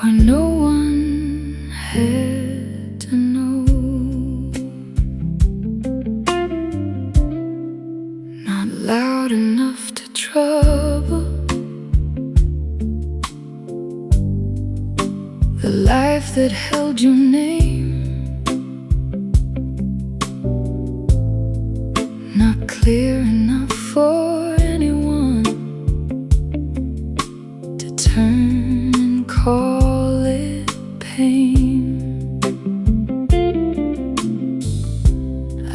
where no one had to know. Not loud enough to trouble the life that held your name. Not clear enough for anyone to turn and call it pain.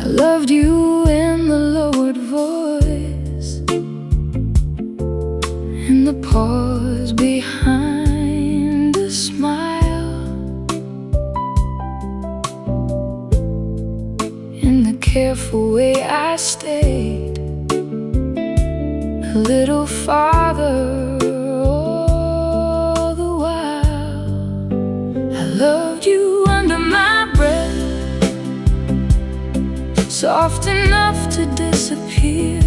I loved you in the lowered voice, in the pause behind the smile, in the careful way I stayed a little farther all the while. I loved you under my breath, soft enough to disappear,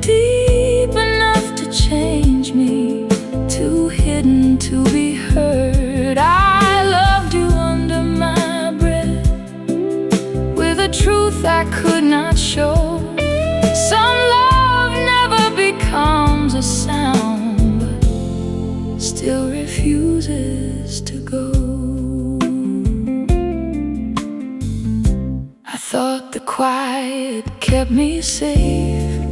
deep enough to change me, too hidden to be heard. I loved you under my breath, with a truth I could not show. Some love never becomes a sound, but still refuses to go. I thought the quiet kept me safe,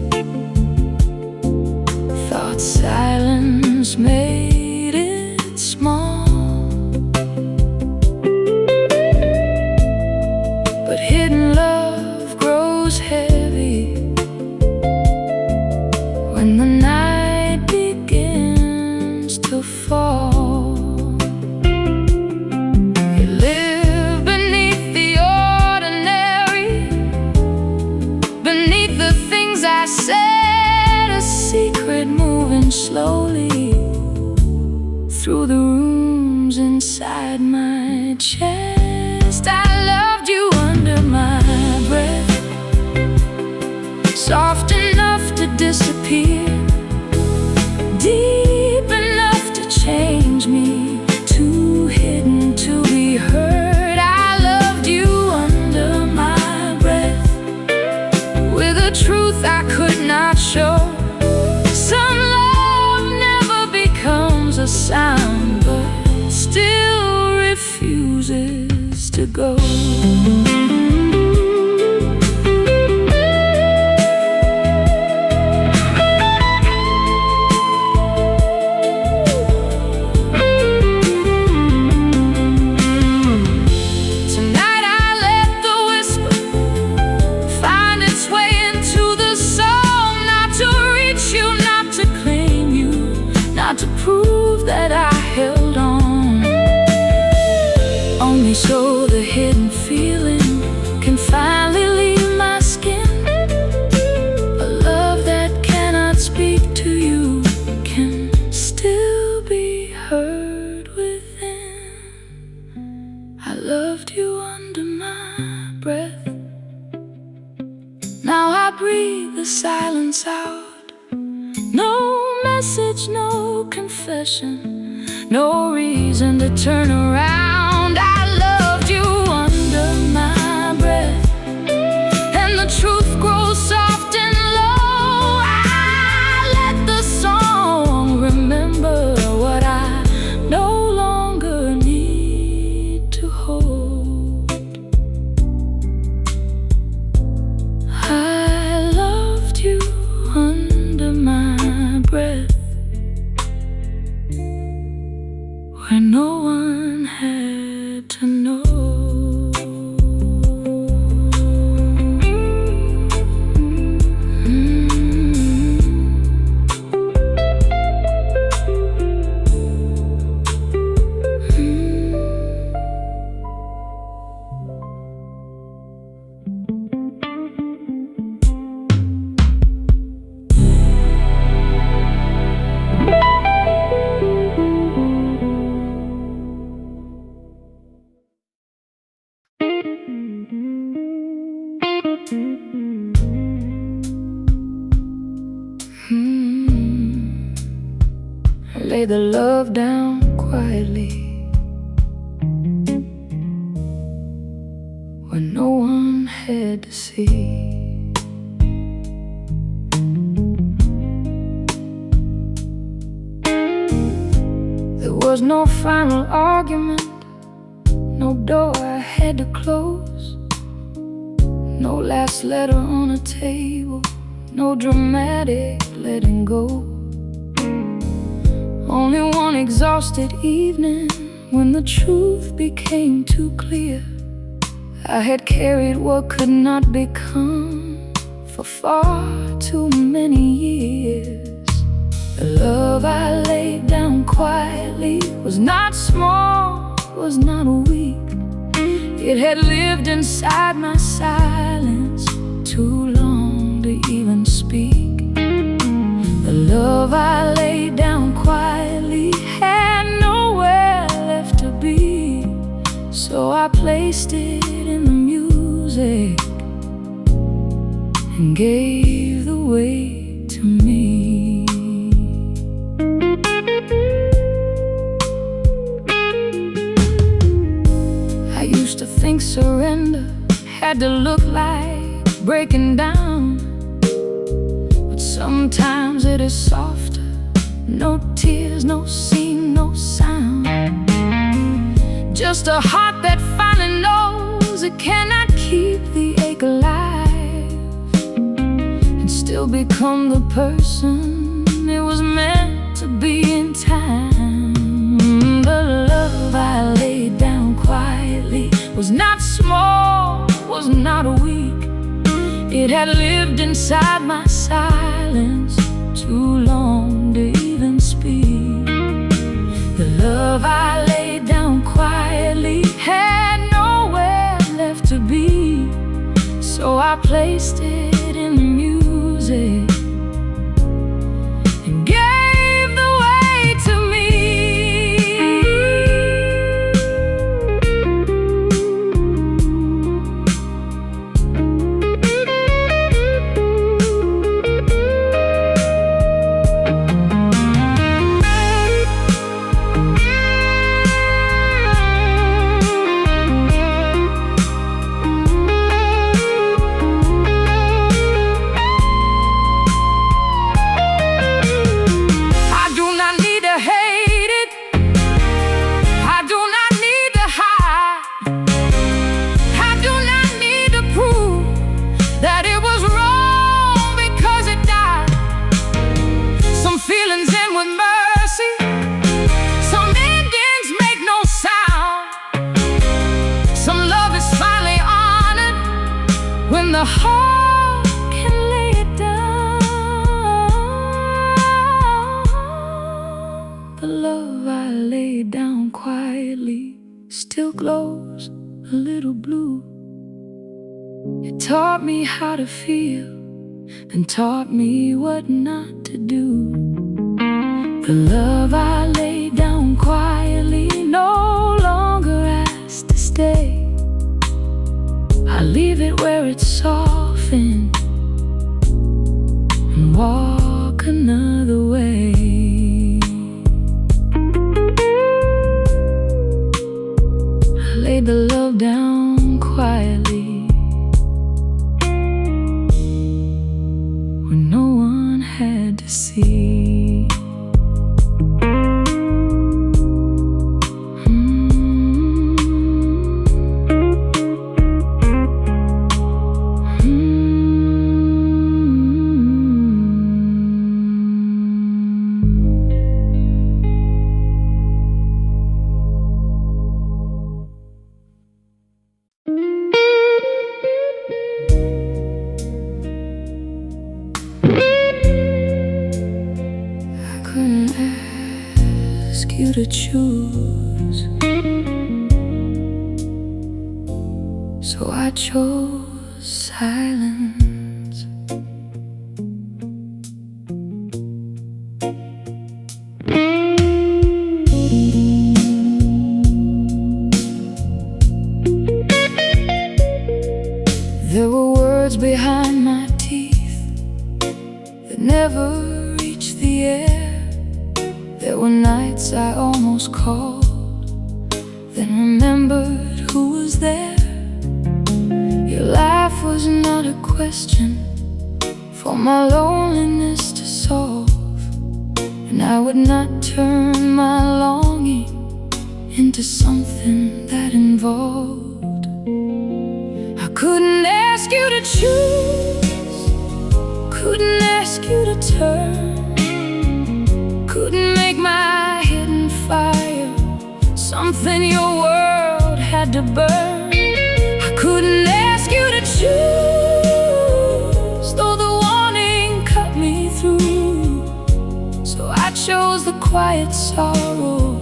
thought silence made it small, but hidden love grows heavy when the night begins to fall. You live beneath the ordinary, beneath the things I said, a secret moving slowly through the rooms inside my chest. I loved you under my breath, soft enough to disappear, deep enough to change me, too hidden to be heard. I loved you under my breath, with a truth I could not show. Some love never becomes a sound, but still refuses to go. To prove that I held on, only so the hidden feeling can finally leave my skin. A love that cannot speak to you can still be heard within. I loved you under my breath, now I breathe the silence out. No message, no confession, no reason to turn around. I loved you under my breath, and the truth grows soft and low. I let the song remember what I no longer need to hold. I loved you under my breath, where no one had to know. lay the love down quietly when no one had to see. There was no final argument, no door I had to close, no last letter on a table, no dramatic letting go. Only one exhausted evening when the truth became too clear. I had carried what could not become for far too many years. The love I laid down quietly was not small, was not weak. It had lived inside my silence too long to even speak. The love I laid down quietly had nowhere left to be, so I placed it in the music and gave the weight to me. I used to think surrender had to look like breaking down, but sometimes it is softer. No tears, no scene, no sound. Just a heart that finally knows it cannot keep the ache alive and still become the person it was meant to be in time. The love I laid down quietly was not small, was not weak. It had lived inside my silence too long to even speak. The love I laid down quietly had nowhere left to be, so I placed it in the music and gave the weight to me. When the heart can lay it down, the love I laid down quietly still glows a little blue. It taught me how to feel and taught me what not to do. The love I laid down quietly no longer asks to stay. I leave it where it's softened and walk another way. I laid the love down quietly when no one had to see. You to choose, so I chose silence. There were words behind my teeth that never reached the air. There were nights I almost called, then remembered who was there. Your life was not a question for my loneliness to solve, and I would not turn my longing into something that involved. I couldn't ask you to choose, couldn't ask you to turn, couldn't make my hidden fire something your world had to burn. I couldn't ask you to choose, though the warning cut me through. So I chose the quiet sorrow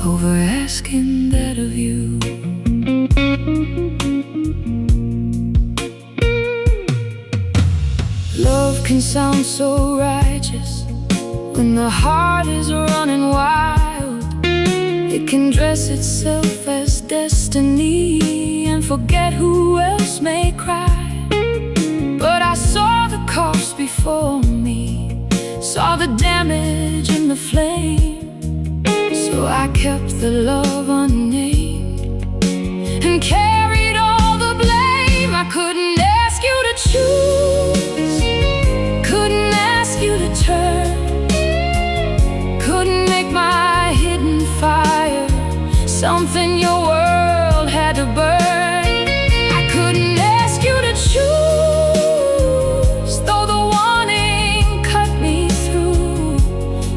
over asking that of you. Love can sound so righteous when the heart is running wild. It can dress itself as destiny and forget who else may cry. But I saw the cost before me, saw the damage in the flame. So I kept the love unnamed and carried all the blame. I couldn't ask you to choose, couldn't ask you to turn, couldn't make my hidden fire something your world had to burn. I couldn't ask you to choose, though the warning cut me through.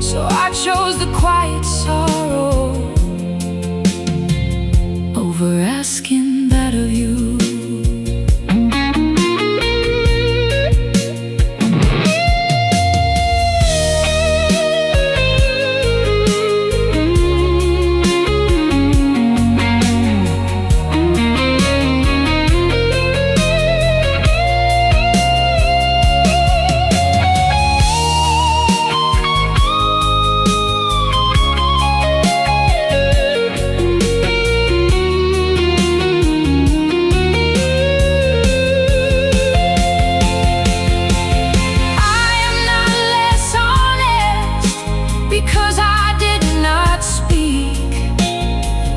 So I chose the quiet sorrow over asking that of you. Because I did not speak,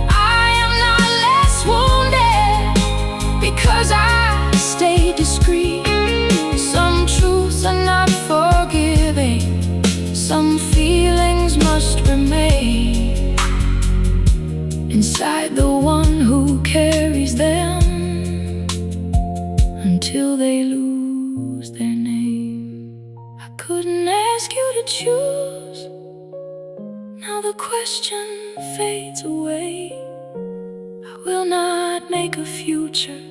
I am not less wounded because I stayed discreet. Some truths are not forgiving, some feelings must remain inside the one who carries them until they lose their name. I couldn't ask you to choose, now the question fades away. I will not make a future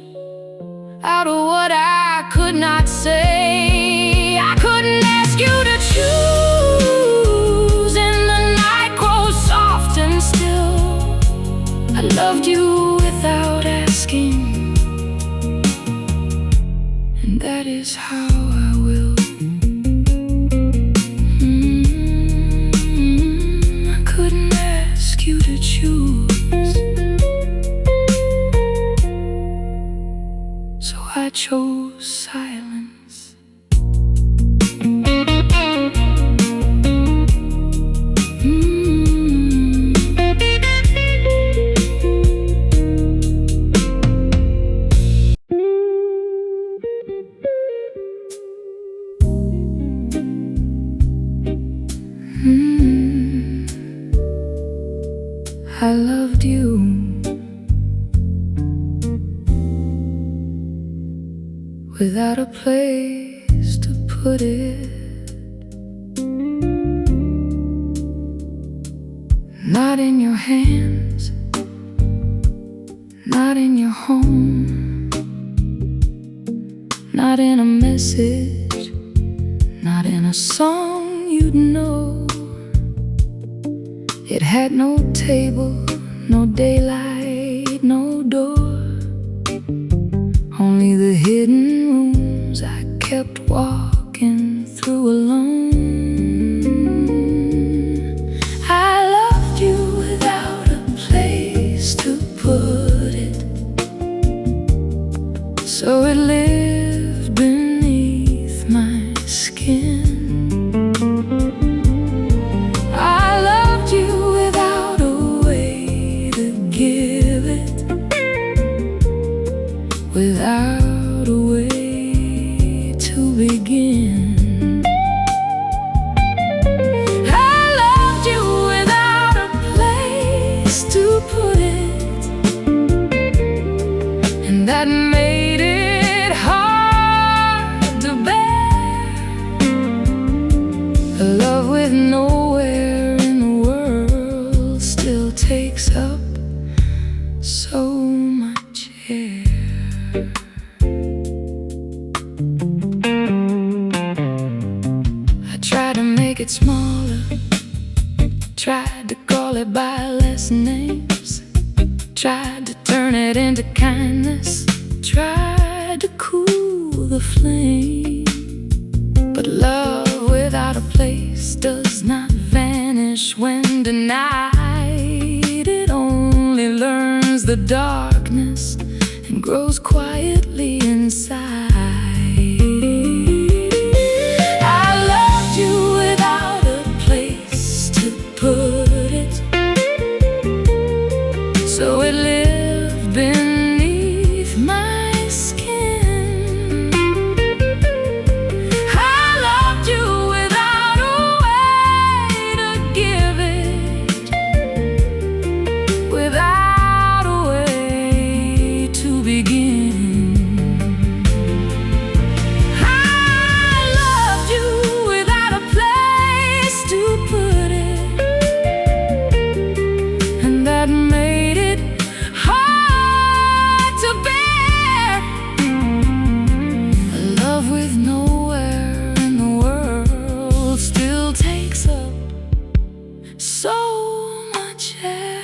out of what I could not say. I couldn't ask you to choose, and the night grows soft and still. I loved you without asking, and that is how I will. You to choose, so I chose silence. I loved you without a place to put it, not in your hands, not in your home, not in a message, not in a song you'd know. It had no table, no daylight, no door, only the hidden rooms I kept walking through alone. I loved you without a place to put it, so it lived beneath my skin. that made it hard to bear. A love with nowhere in the world still takes up so much air. I tried to make it smaller, tried to call it by less names, tried to turn it into kindness, tried to cool the flame. But love without a place does not vanish when denied. It only learns the darkness and grows quietly inside. I loved you without a place to put it, so it lived beneath my skin. I loved you without a way to give it, without a way to begin. I loved you without a place to put it, and that made it hard to bear. A love with nowhere in the world still takes up so much air.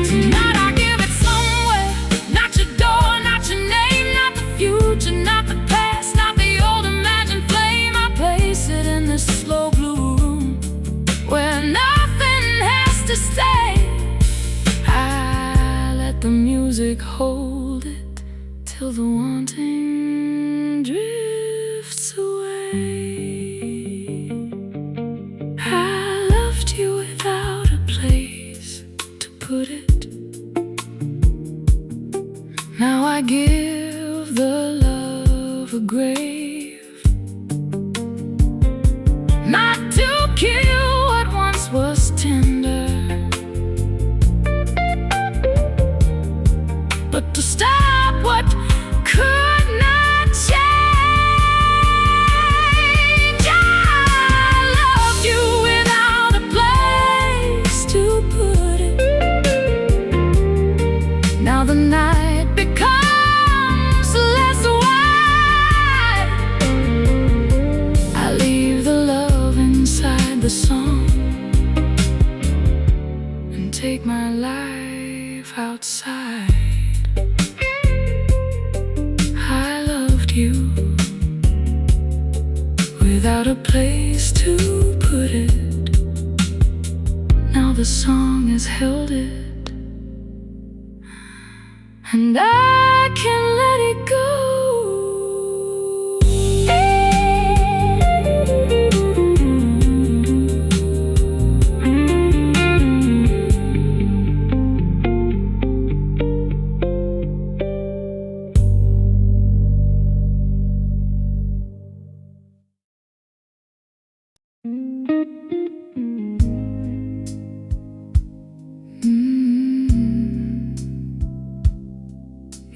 Tonight I give it somewhere, not your door, not your name, not the future, not the past, not the old imagined flame. I place it in this slow blue room where nothing has to stay. I let the music hold it till the wanting drifts away. I loved you without a place to put it. Now I give the love a grave, not to kill what once was tender, but to stop what could not change. I loved you without a place to put it. Now the night becomes less wide. I leave the love inside the song and take my life outside. I loved you without a place to put it. Now the song has held it, and I can let it go.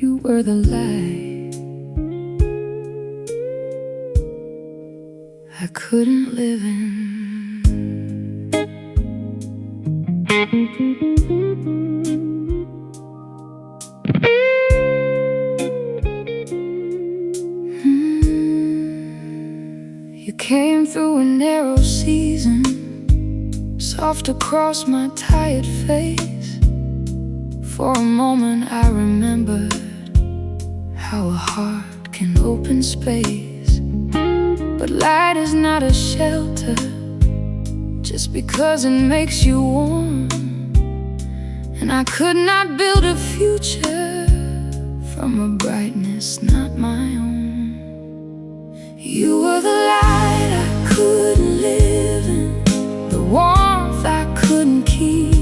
You were the light I couldn't live in. You came through a narrow season, soft across my tired face. For a moment I remembered how a heart can open space. But light is not a shelter just because it makes you warm. And I could not build a future from a brightness not my own. You were the light I couldn't live in, the warmth I couldn't keep.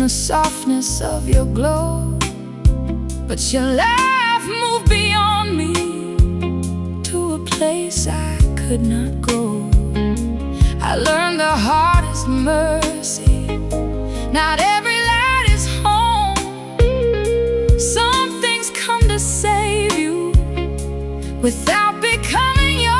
the softness of your glow. But your laugh moved beyond me to a place I could not go. I learned the heart is mercy. Not every light is home. Some things come to save you without becoming yours.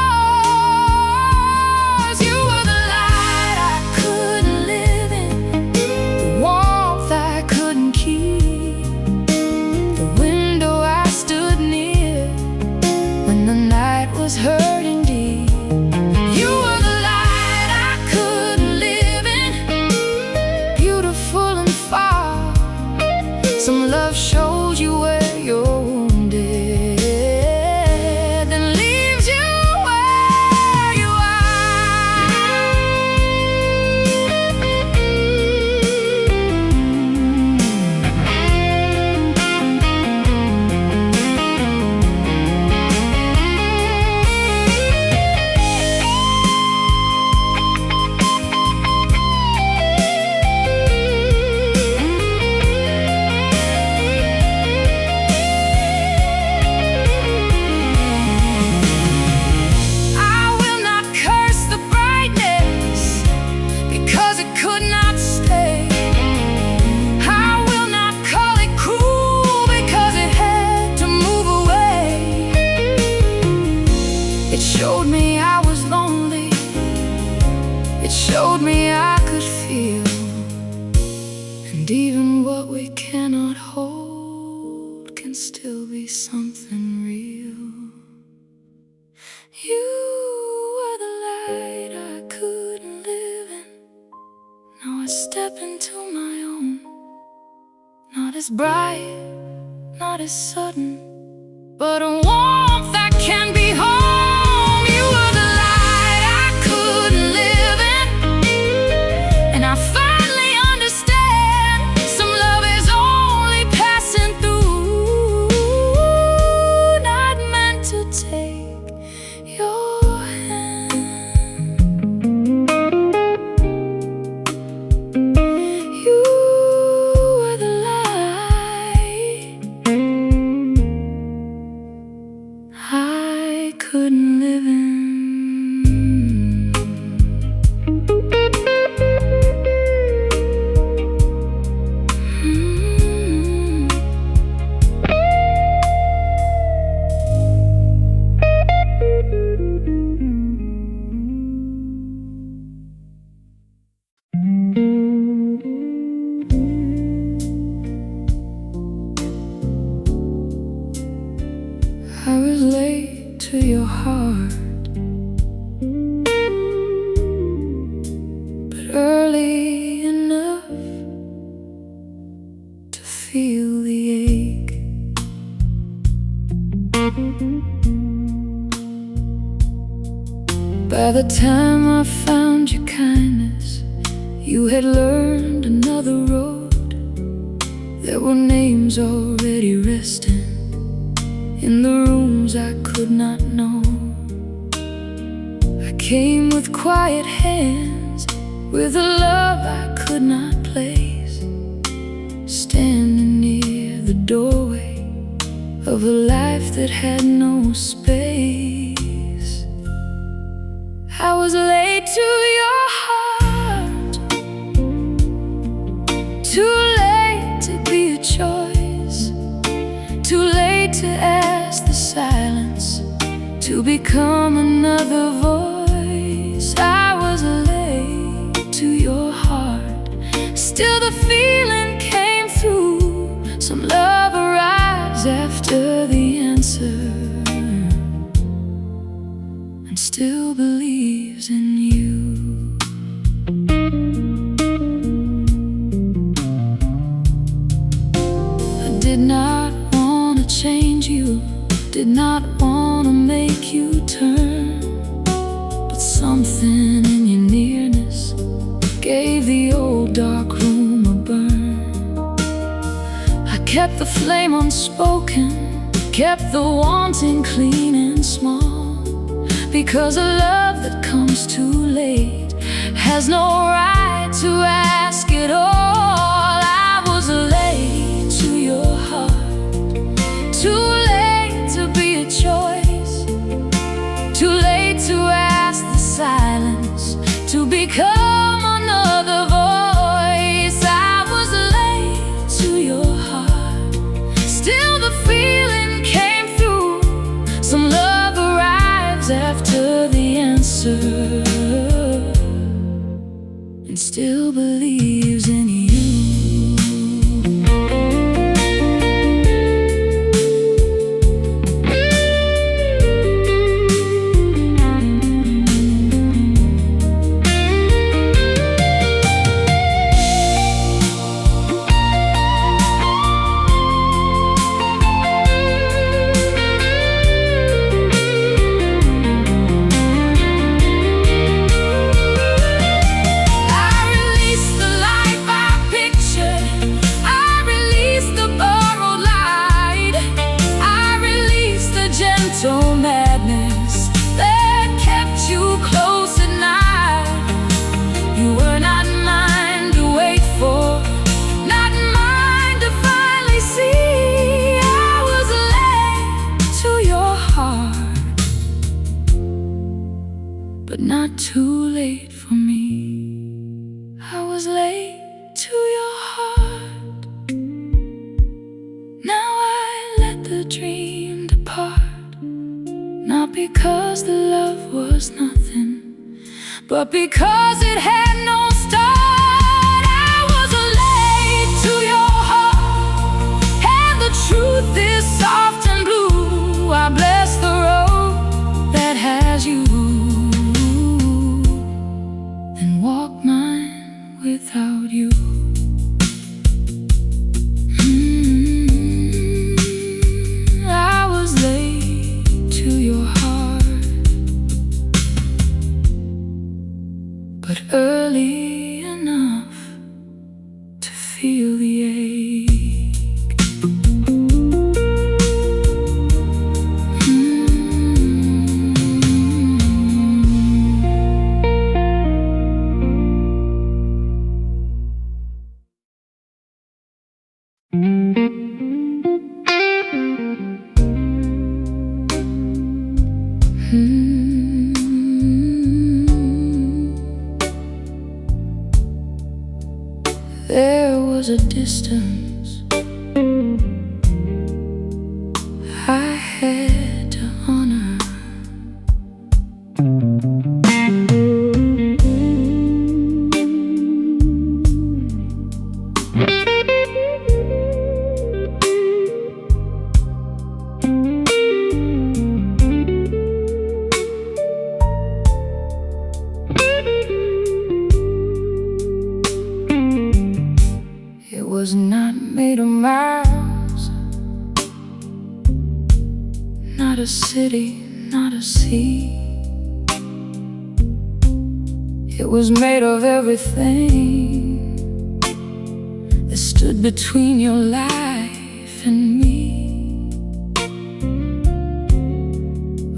You were the light I couldn't live in, the warmth I couldn't keep, the window I stood near when the night was hurting deep. You were the light I couldn't live in, beautiful and far. Some love shows you where you're wounded, then leaves you where you showed me I was lonely. It showed me I could feel, and even what we cannot hold can still be something real. You were the light I couldn't live in. Now I step into my own. Not as bright, not as sudden, but a warmth that can be home. Couldn't live in. I was late to your heart, but early enough to feel the ache. By the time I found your kindness, you had learned another road. There were names already resting in the rooms I could not know. I came with quiet hands, with a love I could not place, standing near the doorway of a life that had no space. I was late to your heart, too late to be a choice, too late to ask the silence to become another voice. I was late to your heart, still the feeling came through. Some love arrives after the answer, and still believes in you. I did not want to change you, did not want to make you turn, but something in your nearness gave the old dark room a burn. I kept the flame unspoken, kept the wanting clean and small, because a love that comes too late has no right to ask it all. I to become another voice. I was late to your heart, still the feeling came through. Some love arrives after the answer, and still believes in you. But not too late for me. I was late to your heart. Now I let the dream depart, not because the love was nothing, but because it had no start. I was late to your heart, and the truth is soft and blue. I bless the road that has you, walk mine without you. I was late to your heart, but early enough to feel the ache. There was a distance I had to honor. It was not made of miles, not a city, not a sea. It was made of everything that stood between your life and me.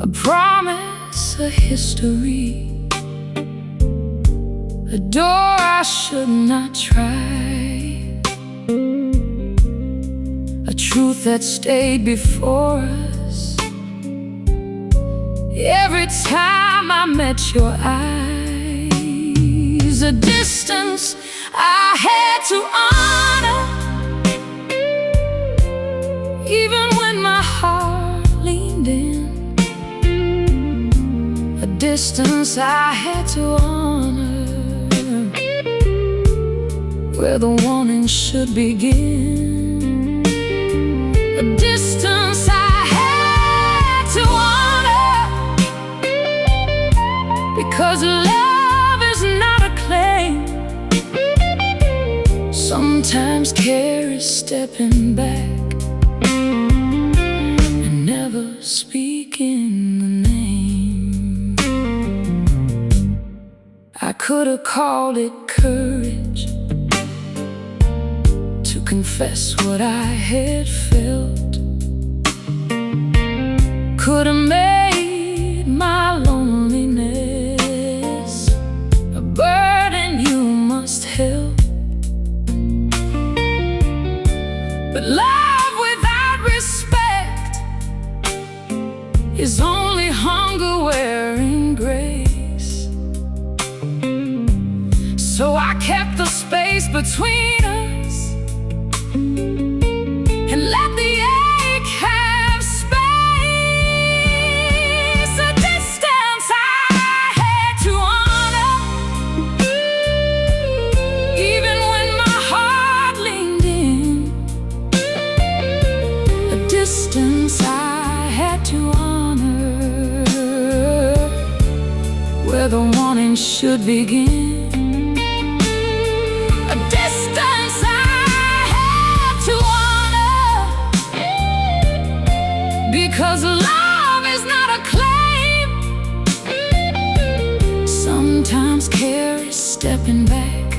A promise, a history, a door I should not try, a truth that stayed before us every time I met your eyes. A distance I had to honor, even when my heart leaned in. A distance I had to honor, where the warning should begin. A distance I had to honor, because love is not a claim. Sometimes care is stepping back and never speaking the name. I could have called it courage to confess what I had felt, could have made my loneliness a burden you must help. But love without respect is only hunger wearing grace. So I kept the space between us and let the ache have space. A distance I had to honor, even when my heart leaned in. A distance I had to honor, where the warning should begin. A distance I had to honor, because love is not a claim. Sometimes care is stepping back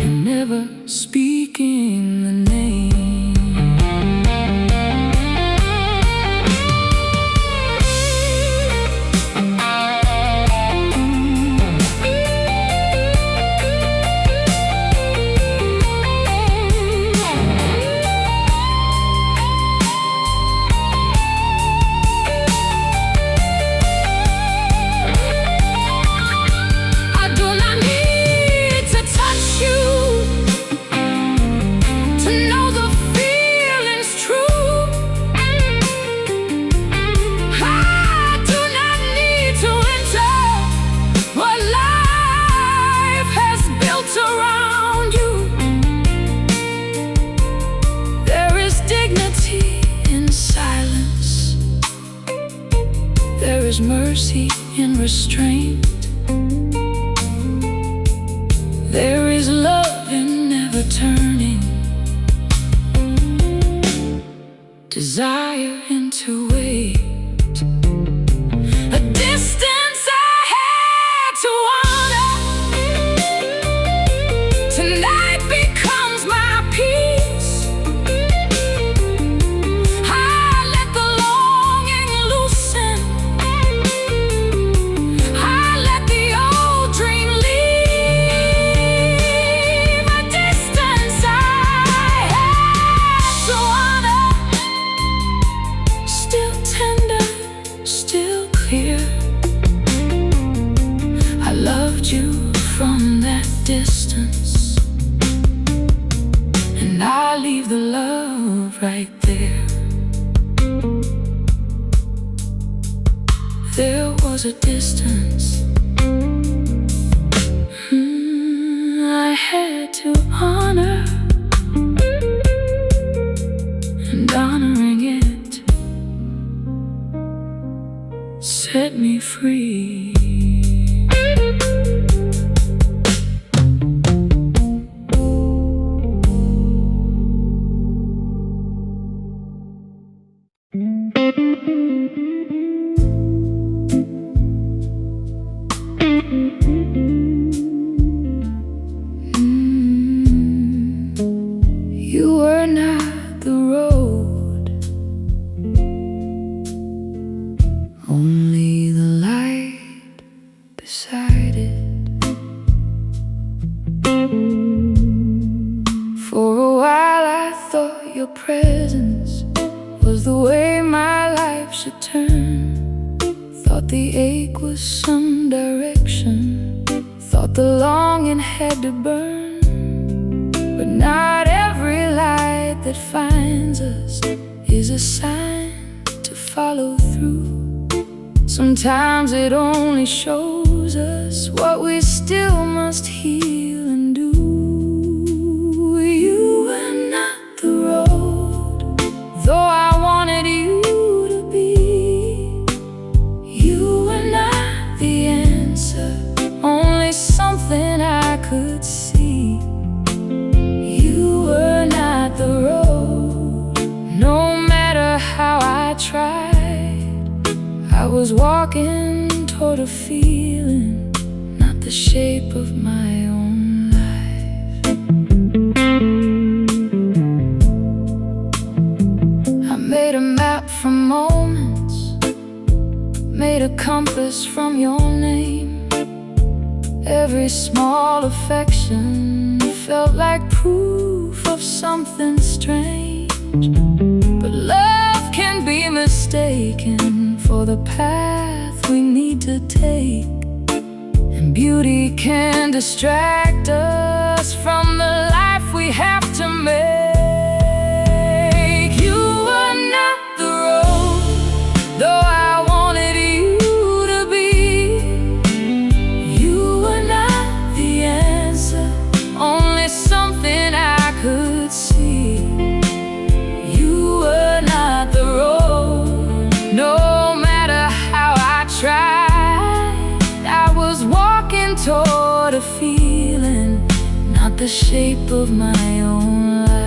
and never speaking the name. There is mercy in restraint. There is love in never turning, desire into wait. A distance I had to honor, tonight becomes my peace. I let the longing loosen, I let the old dream leave. A distance I had to honor, still tender, still clear. I loved you from that distance, and I leave the love right there. There was a distance I had to honor, and honoring it set me free. You were not the road, only the light beside it. For a while I thought your presence was the way my life should turn. Thought the ache was some direction, thought the longing had to burn. But not every light that finds us is a sign to follow through. Sometimes it only shows us what we still must heal and do. You were not the road, though I wanted you to be. You were not the answer, only something I could see. You were not the road, no matter how I tried. I was walking toward a feeling, not the shape of my own life. I made a map from moments, made a compass from your name. Every small affection felt like proof of something strange. But love can be mistaken for the path we need to take. And Beauty can distract us from the life we have to make. You were not the road, though I wanted you to be. You were not the answer, only something I could see. You were not the road, no matter how I tried. Toward a feeling, not the shape of my own life.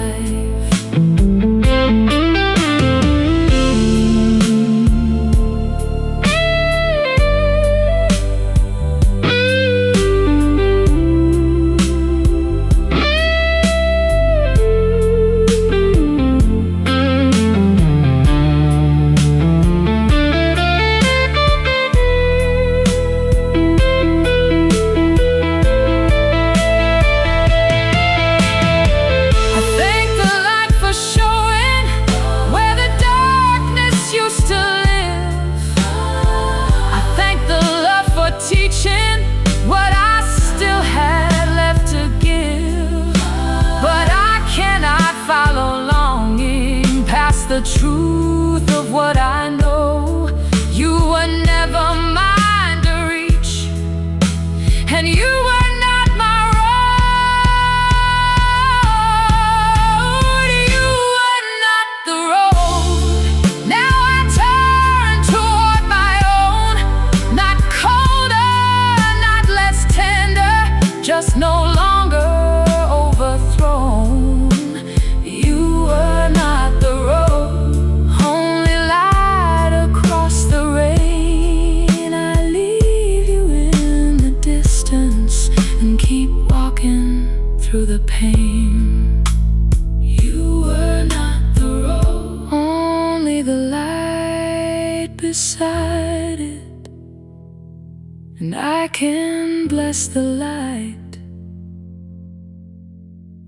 Teaching what I still had left to give, but I cannot follow longing past the truth of what I know. You were never mine to reach, and you were not my road. You were not the road. Now I turn toward my own, not just no longer overthrown. You were not the road, only light across the rain. I leave you in the distance and keep walking through the pain. You were not the road, only the light beside it, and I can bless the light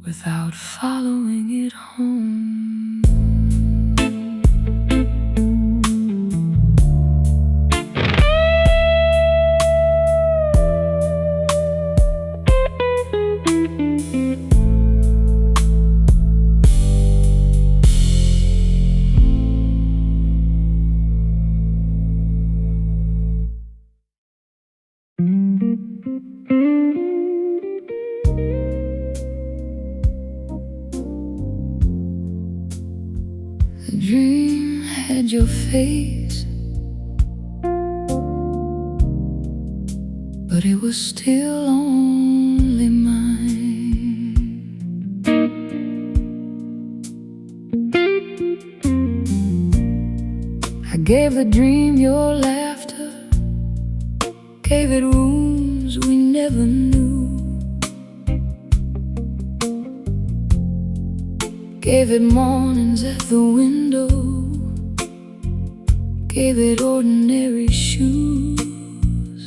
without following it home. The dream had your face, but it was still only mine. I gave the dream your laughter, gave it rooms we never knew, gave it mornings at the window, gave it ordinary shoes.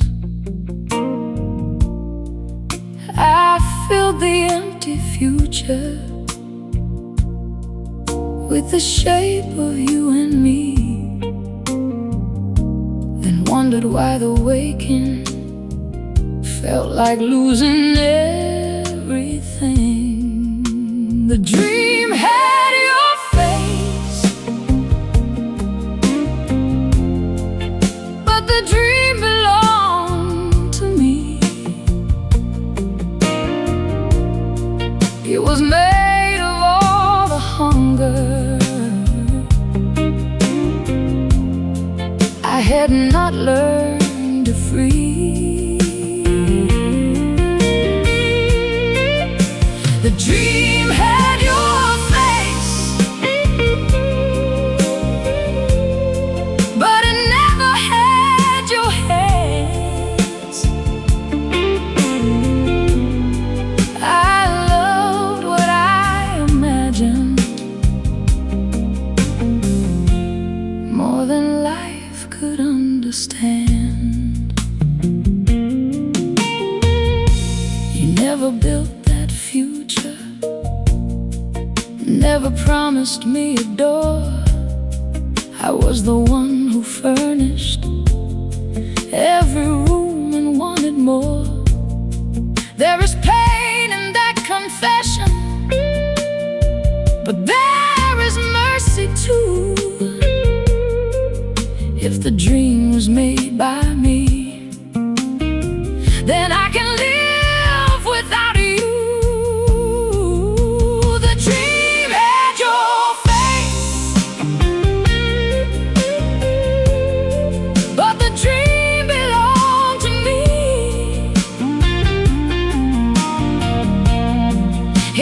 I filled the empty future with the shape of you and me, then wondered why the waking felt like losing everything. The dream had your face, but the dream belonged to me. It was made of all the hunger I had not learned to free. The dream had your face, but it never had your hands. I loved what I imagined more than life could understand. You never built that future, never promised me a door. I was the one who furnished every room and wanted more. dream was made by me, then I can live without you. The dream had your face, but the dream belonged to me.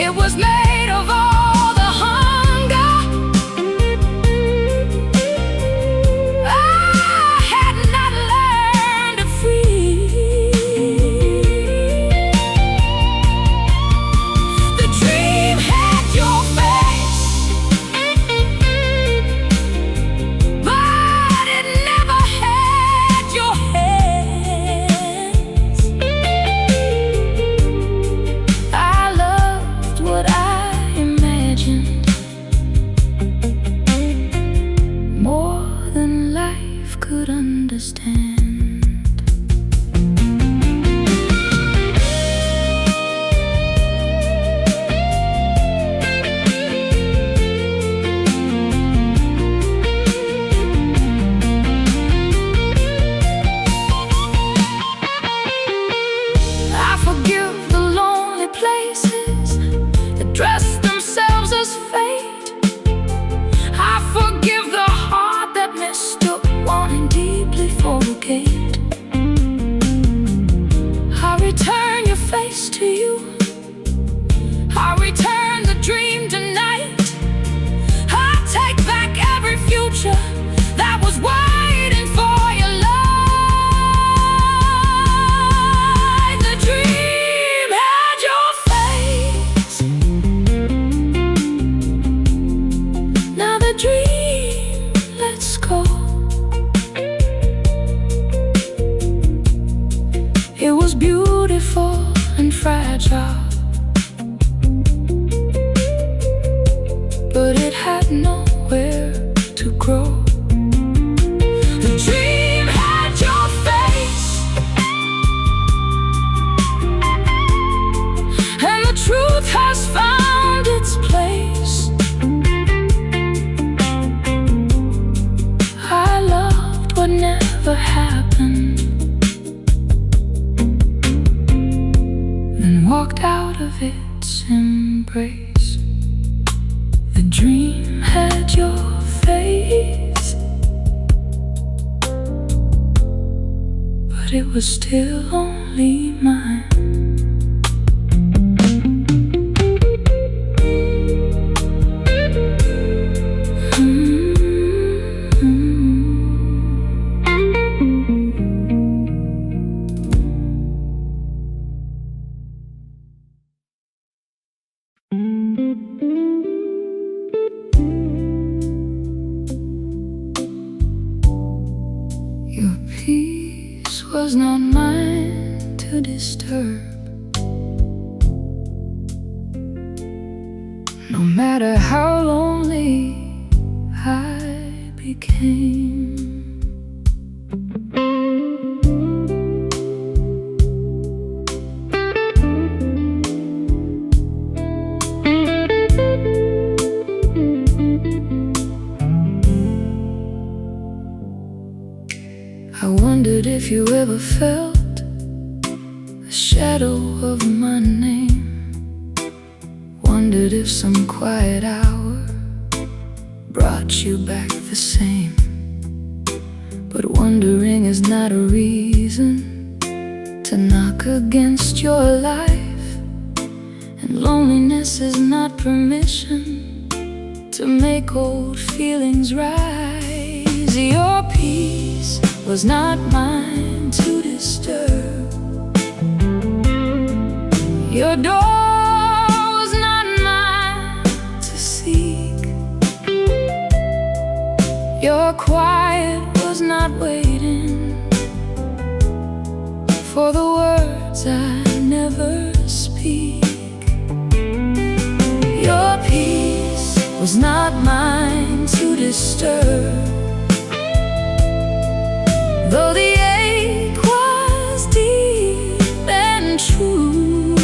It was made of all the hunger I had not learned to free. The dream had your face, but it never had your hands. I loved what I imagined more than life could understand. I forgive the lonely places that dress themselves as fate. I forgive the heart that mistook wanting deeply for a gate. I return your face to you, I return the dream tonight. I take back every future that was waiting for your light. The dream had your face, now the dream lets go. It was beautiful and fragile, but it had nowhere to grow. The dream had your face, and the truth has found its place. I loved what never happened, then walked out of its embrace. The dream had your face, but it was still only mine. Your peace was not mine to disturb. No matter how lonely I became, I wondered if you ever felt the shadow of my name. Wondered if some quiet hour brought you back the same. But wondering is not a reason to knock against your life, and loneliness is not permission to make old feelings rise. Your peace was not mine to disturb. Your door was not mine to seek. Your quiet was not waiting for the words I never speak. Your peace was not mine to disturb, though the ache was deep and true.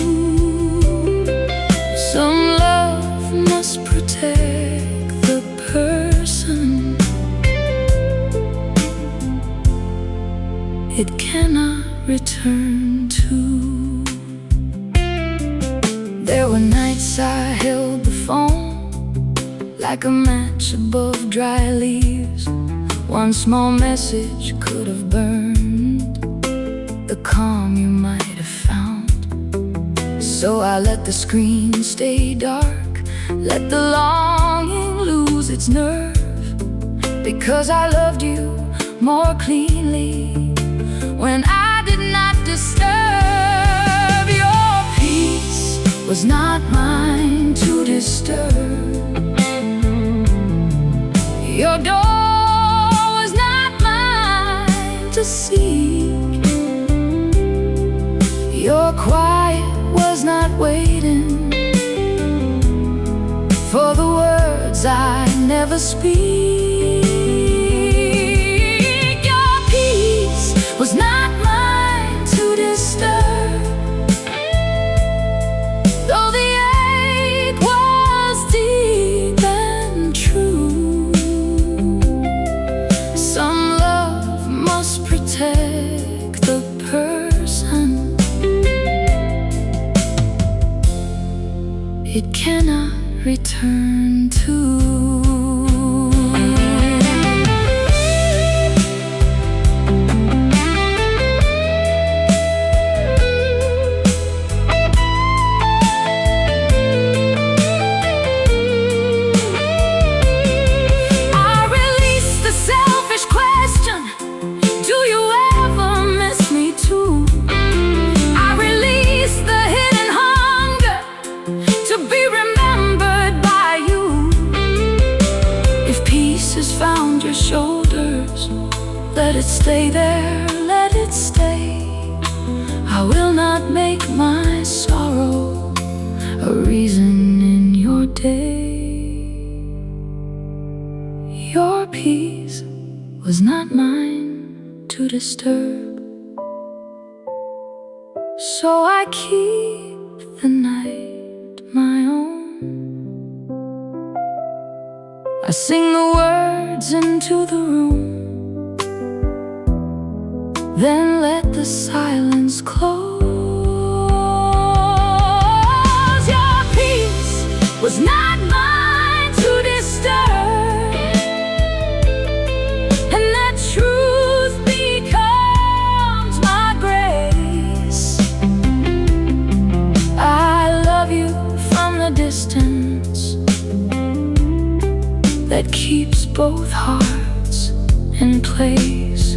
Some love must protect the person it cannot return to. There were nights I held the phone like a match above dry leaves. One small message could have burned the calm you might have found. So I let the screen stay dark, let the longing lose its nerve, because I loved you more cleanly when I did not disturb. Your peace was not mine to disturb. Your door was not mine to seek. Your quiet was not waiting for the words I never speak. Your peace was not mine to disturb, though the ache was deep and true. Some love must protect the person it cannot return to. Found your shoulders, let it stay there, let it stay. I will not make my sorrow a reason in your day. Your peace was not mine to disturb, so I keep the night my own. I sing the words into the room, then let the silence close. Your peace was not mine to disturb, and that truth becomes my grace. I love you from the distance that keeps both hearts in place.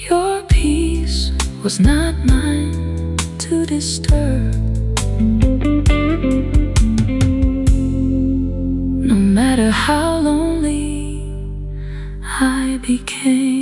Your peace was not mine to disturb, no matter how lonely I became.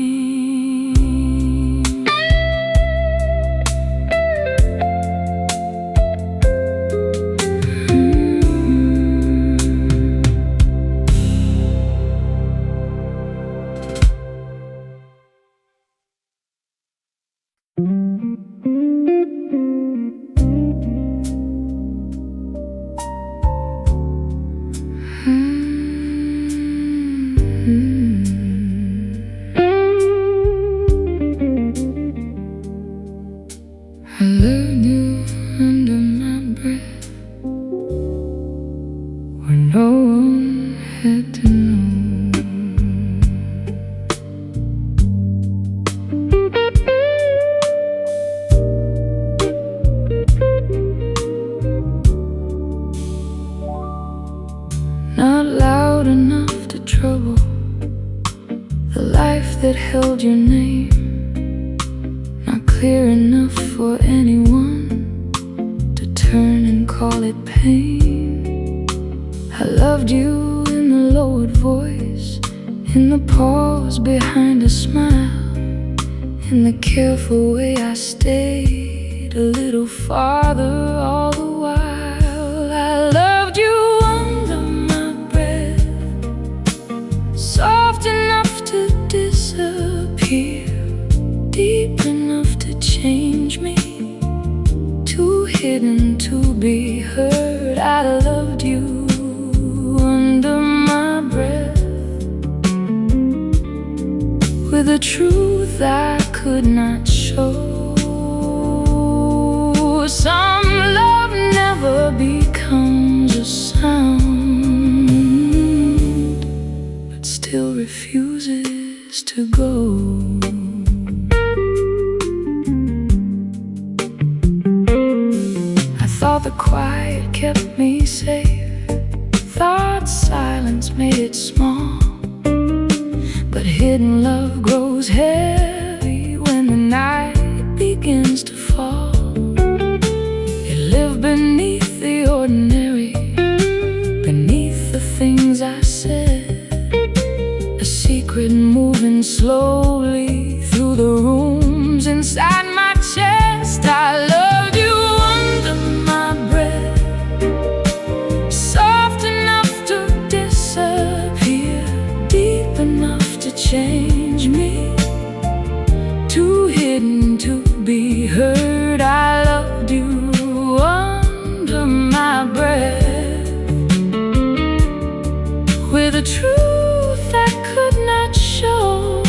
I loved you under my breath, where no one had to know. Not loud enough to trouble the life that held your name, not clear enough for anyone to turn and call it pain. I loved you in the lowered voice, in the pause behind a smile, in the careful way I stayed a little farther all the while. I loved you under my breath, soft enough to disappear, deep enough to change me, too hidden to be heard. I loved you under my breath, with a truth I could not show. Some love never becomes a sound, but still refuses to go. I thought the quiet kept me safe, thought silence made it small, but hidden love grows heavy when the night begins to fall. It lived beneath the ordinary, beneath the things I said, a secret moving slowly through the rooms inside my chest. I loved you under my breath, soft enough to disappear, deep enough to change me, too hidden to be heard. I loved you under my breath, with a truth I could not show.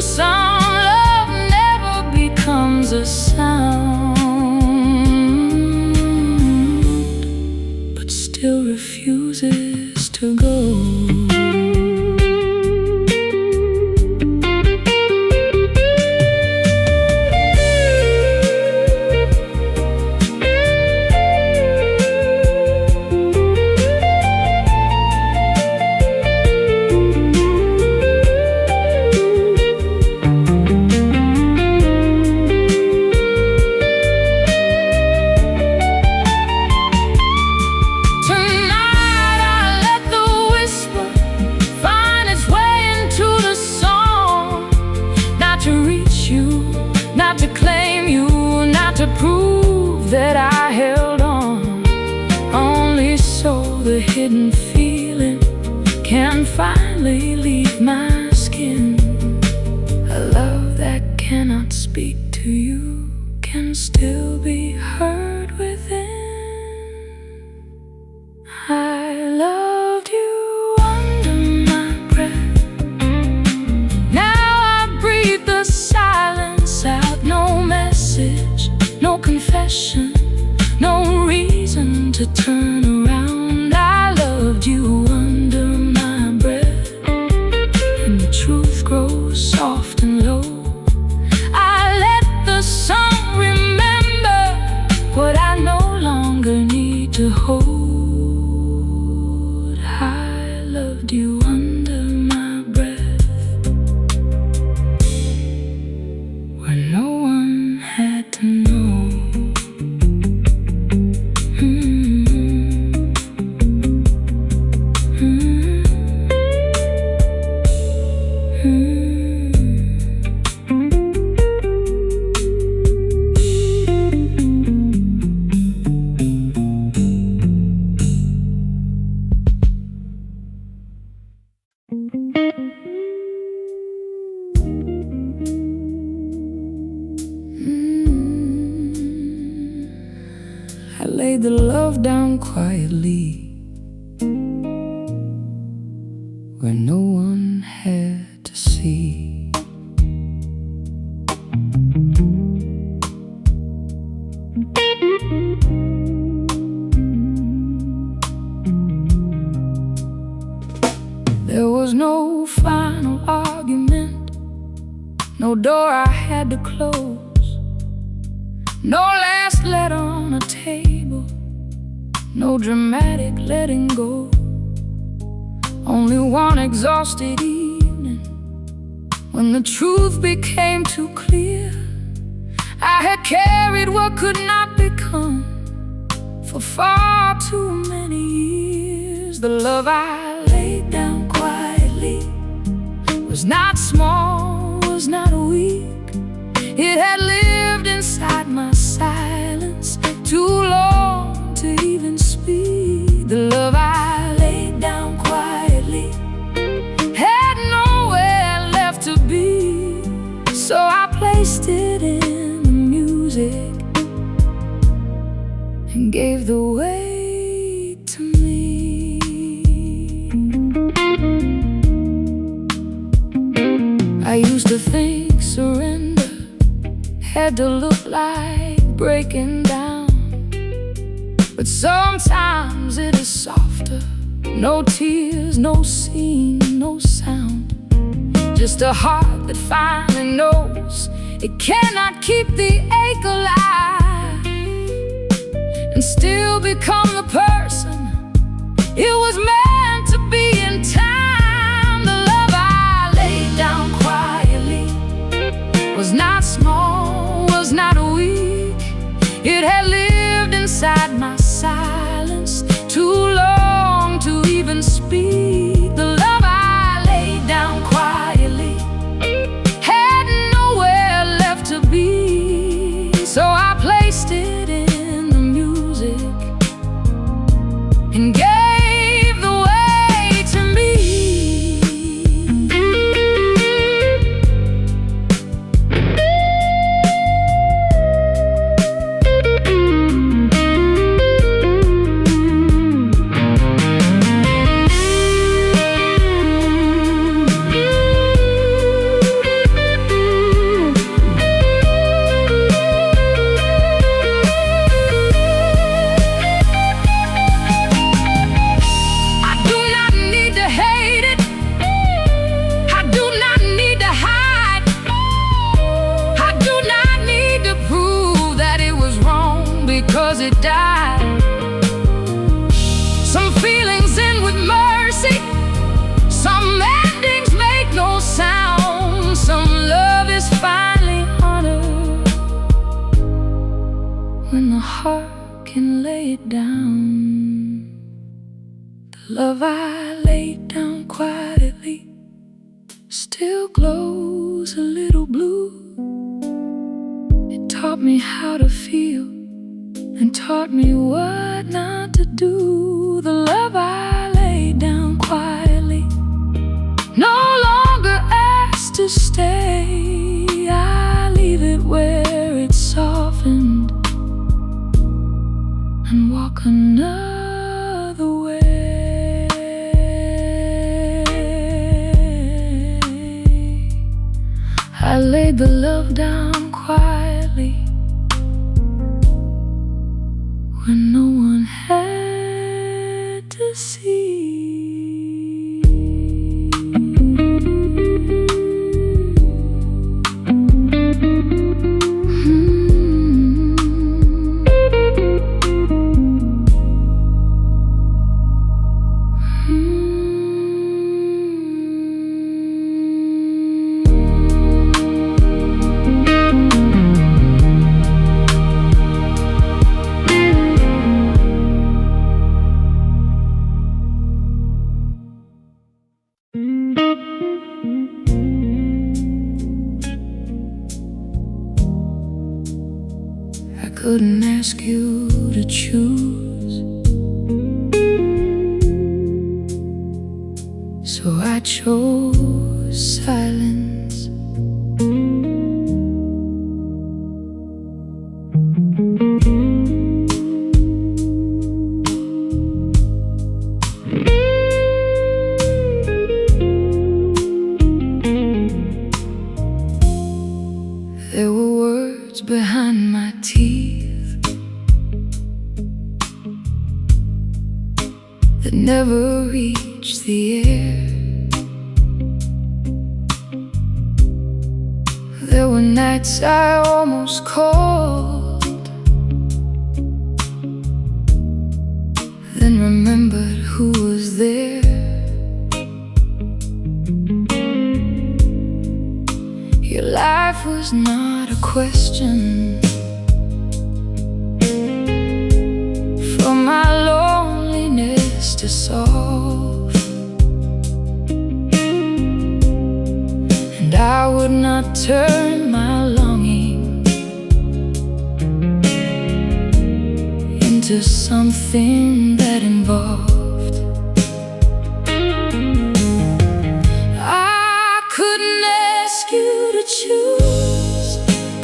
Some love never becomes a sound, but still refuses to go. Not to claim you, not to prove that I held on, only so the hidden feeling can finally leave my skin. A love that cannot speak to you can still be heard within. I loved you under my breath. Now I breathe the silence out. No message, no confession, no reason to turn around. I loved you under my breath, and the truth grows soft and low. I let the sun remember what I no longer need to hold. I loved you under my breath, where no one had to know. I laid the love down quietly, where no one had to see. There was no final argument, no door I had to close, no last letter on a table, no dramatic letting go. Only one exhausted evening, when the truth became too clear. I had carried what could not become for far too many years. The love I laid down quietly was not small, was not weak. It had lived inside my silence too long to even speak. The love I laid down quietly had nowhere left to be, so I placed it in the music and gave the weight to me. I I used to think surrender had to look like breaking down, but sometimes it is softer. No tears, no scene, no sound, just a heart that finally knows it cannot keep the ache alive and still become the person it was meant to be in time. The love I laid down quietly was not small, was not weak. It had lived inside my silence too long to even speak. The love I laid down quietly had nowhere left to be, so I placed it in the music and gave because it died. Some feelings end with mercy, some endings make no sound, some love is finally honored when the heart can lay it down. The love I laid down quietly still glows a little blue. It taught me how to feel and taught me what not to do. The love I laid down quietly no longer asks to stay. I leave it where it's softened and walk another way. I laid the love down quietly when no one had to see. I couldn't ask you to choose, so I chose silence. There were words behind my teeth that never reached the air. There were nights I almost called, then remembered who was there. Your life was not a question for my loneliness to solve, and I would not turn my longing into something that involved. I couldn't ask you to choose,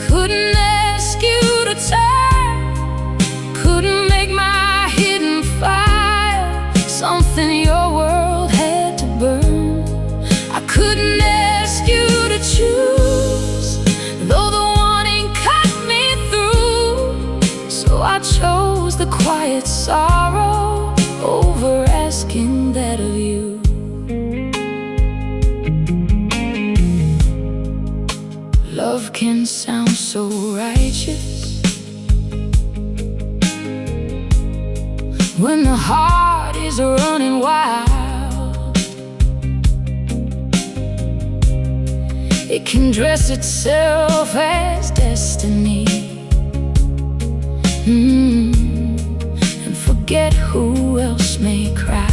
couldn't ask you to turn, couldn't make my hidden fire something your world had to burn. I couldn't ask you to choose, the quiet sorrow over asking that of you. Love can sound so righteous when the heart is running wild. It can dress itself as destiny, and forget who else may cry.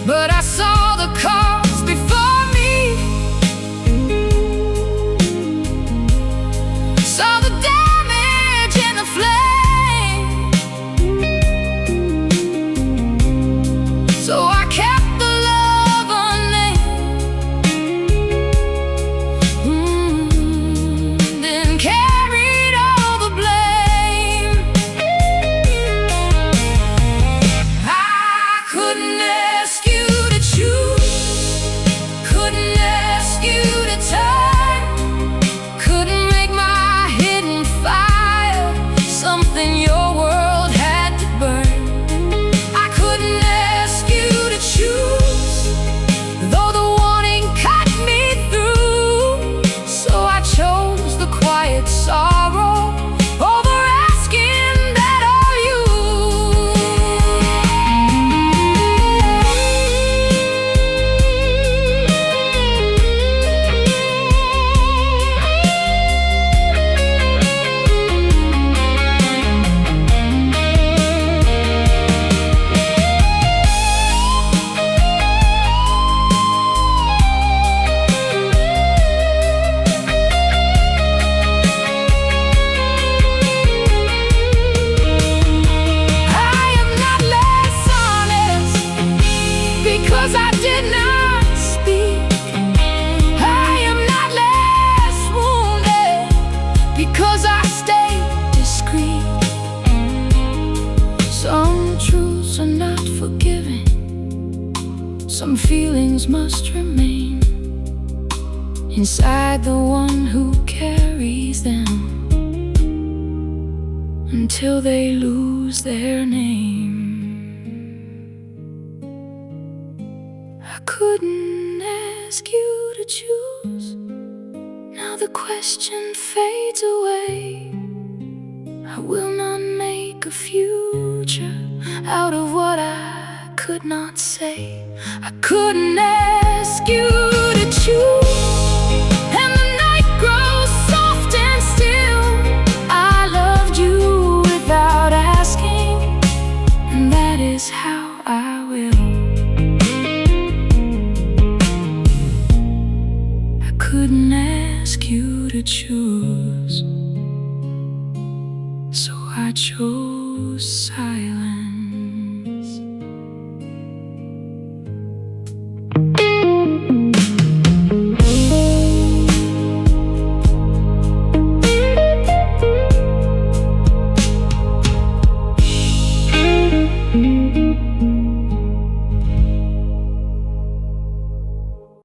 But I saw the cause before me, saw the damage in the flame. So I kept the love unnamed, then carried all the blame. I couldn't ask you to choose, couldn't ask you to turn, couldn't make my hidden fire something your world had to burn. I couldn't ask you to choose, though the warning cut me through. So I chose the quiet sorrow over asking that of you. I am not less honest because I did not speak. I am not less wounded because I stayed discreet. Some truths are not forgiven, some feelings must remain inside the one who carries them until they lose their name. I couldn't ask you to choose, now the question fades away. I will not make a future out of what I could not say. I couldn't ask you to choose, and the night grows soft and still. I loved you without asking, and that is how I will. I couldn't ask you to choose, so I chose silence.